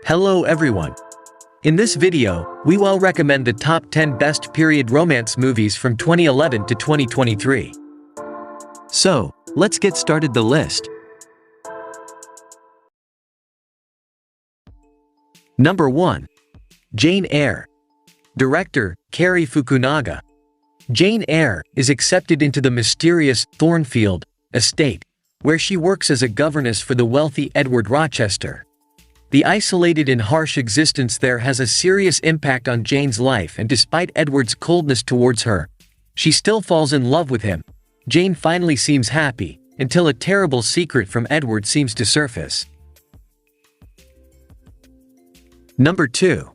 Hello everyone. In this video, we will recommend the top 10 best period romance movies from 2011 to 2023. So, let's get started the list. Number 1. Jane Eyre. Director, Cary Fukunaga. Jane Eyre is accepted into the mysterious Thornfield estate, where she works as a governess for the wealthy Edward Rochester. The isolated and harsh existence there has a serious impact on Jane's life, and despite Edward's coldness towards her, she still falls in love with him. Jane finally seems happy, until a terrible secret from Edward seems to surface. Number 2.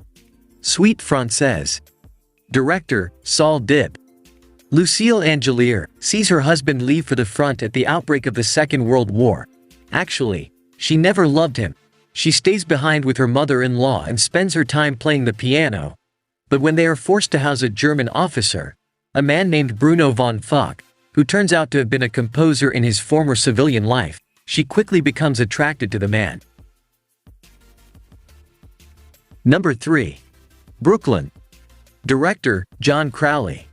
Suite Française. Director, Saul Dib. Lucille Angelier sees her husband leave for the front at the outbreak of the Second World War. Actually, she never loved him. She stays behind with her mother-in-law and spends her time playing the piano. But when they are forced to house a German officer, a man named Bruno von Fock, who turns out to have been a composer in his former civilian life, she quickly becomes attracted to the man. Number 3. Brooklyn. Director, John Crowley.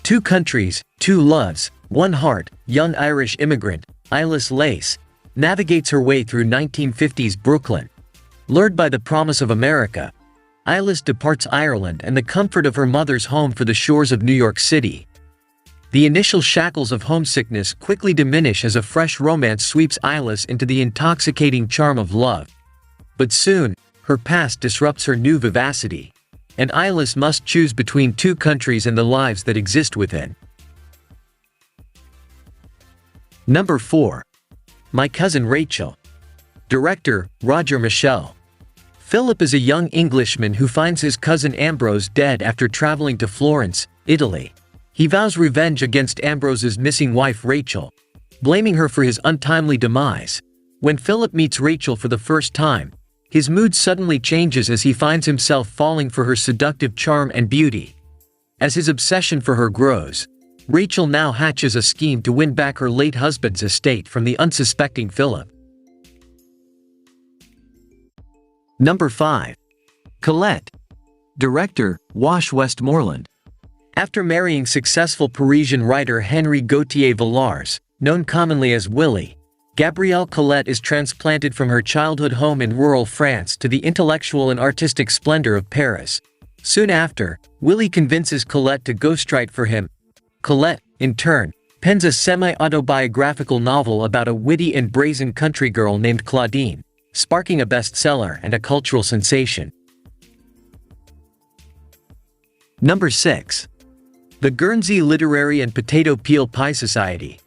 Two countries, two loves, one heart. Young Irish immigrant, Eyre Lace, navigates her way through 1950s Brooklyn. Lured by the promise of America, Eyre departs Ireland and the comfort of her mother's home for the shores of New York City. The initial shackles of homesickness quickly diminish as a fresh romance sweeps Eyre into the intoxicating charm of love. But soon, her past disrupts her new vivacity, and Eyre must choose between two countries and the lives that exist within. Number 4. My Cousin Rachel. Director, Roger Michell. Philip is a young Englishman who finds his cousin Ambrose dead after traveling to Florence, Italy. He vows revenge against Ambrose's missing wife Rachel, blaming her for his untimely demise. When Philip meets Rachel for the first time, his mood suddenly changes as he finds himself falling for her seductive charm and beauty. As his obsession for her grows, Rachel now hatches a scheme to win back her late husband's estate from the unsuspecting Philip. Number 5. Colette. Director, Wash Westmoreland. After marrying successful Parisian writer Henri Gautier Villars, known commonly as Willie, Gabrielle Colette is transplanted from her childhood home in rural France to the intellectual and artistic splendor of Paris. Soon after, Willie convinces Colette to ghostwrite for him. Colette, in turn, pens a semi-autobiographical novel about a witty and brazen country girl named Claudine, sparking a bestseller and a cultural sensation. Number 6. The Guernsey Literary and Potato Peel Pie Society.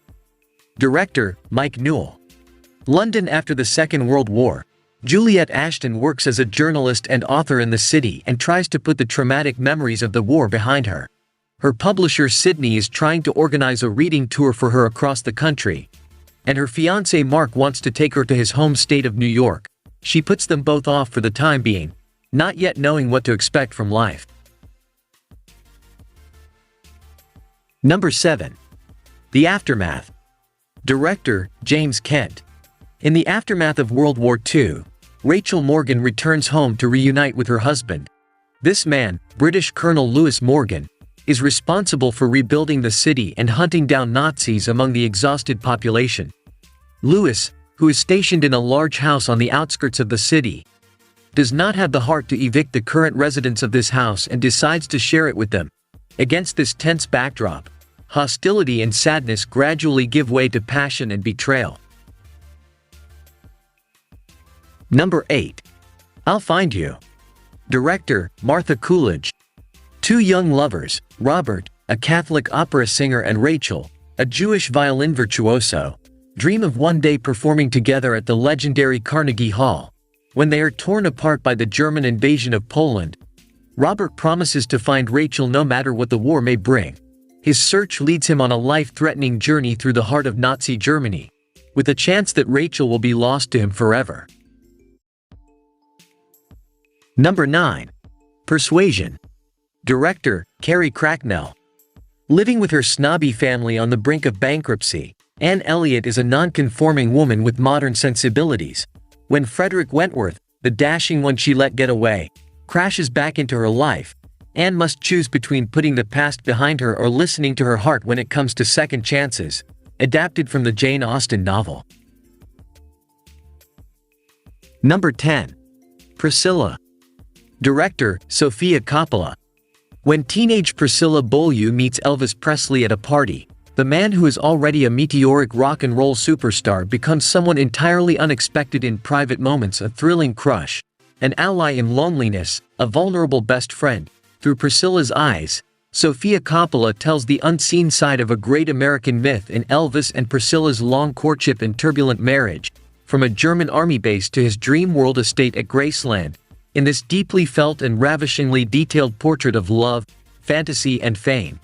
Director, Mike Newell. London after the Second World War, Juliet Ashton works as a journalist and author in the city and tries to put the traumatic memories of the war behind her. Her publisher Sydney is trying to organize a reading tour for her across the country, and her fiancé Mark wants to take her to his home state of New York. She puts them both off for the time being, not yet knowing what to expect from life. Number 7. The Aftermath. Director, James Kent. In the aftermath of World War II, Rachel Morgan returns home to reunite with her husband. This man, British Colonel Lewis Morgan, is responsible for rebuilding the city and hunting down Nazis among the exhausted population. Lewis, who is stationed in a large house on the outskirts of the city, does not have the heart to evict the current residents of this house and decides to share it with them. Against this tense backdrop, hostility and sadness gradually give way to passion and betrayal. Number 8. I'll Find You. Director, Martha Coolidge. Two young lovers, Robert, a Catholic opera singer, and Rachel, a Jewish violin virtuoso, dream of one day performing together at the legendary Carnegie Hall. When they are torn apart by the German invasion of Poland, Robert promises to find Rachel no matter what the war may bring. His search leads him on a life-threatening journey through the heart of Nazi Germany, with a chance that Rachel will be lost to him forever. Number 9. Persuasion. Director, Carrie Cracknell. Living with her snobby family on the brink of bankruptcy, Anne Elliot is a non-conforming woman with modern sensibilities. When Frederick Wentworth, the dashing one she let get away, crashes back into her life. Anne must choose between putting the past behind her or listening to her heart when it comes to second chances. Adapted from the Jane Austen novel. Number 10. Priscilla. Director, Sofia Coppola. When teenage Priscilla Beaulieu meets Elvis Presley at a party, the man who is already a meteoric rock and roll superstar becomes someone entirely unexpected in private moments, a thrilling crush, an ally in loneliness, a vulnerable best friend. Through Priscilla's eyes, Sofia Coppola tells the unseen side of a great American myth in Elvis and Priscilla's long courtship and turbulent marriage, from a German army base to his dream world estate at Graceland. In this deeply felt and ravishingly detailed portrait of love, fantasy and fame,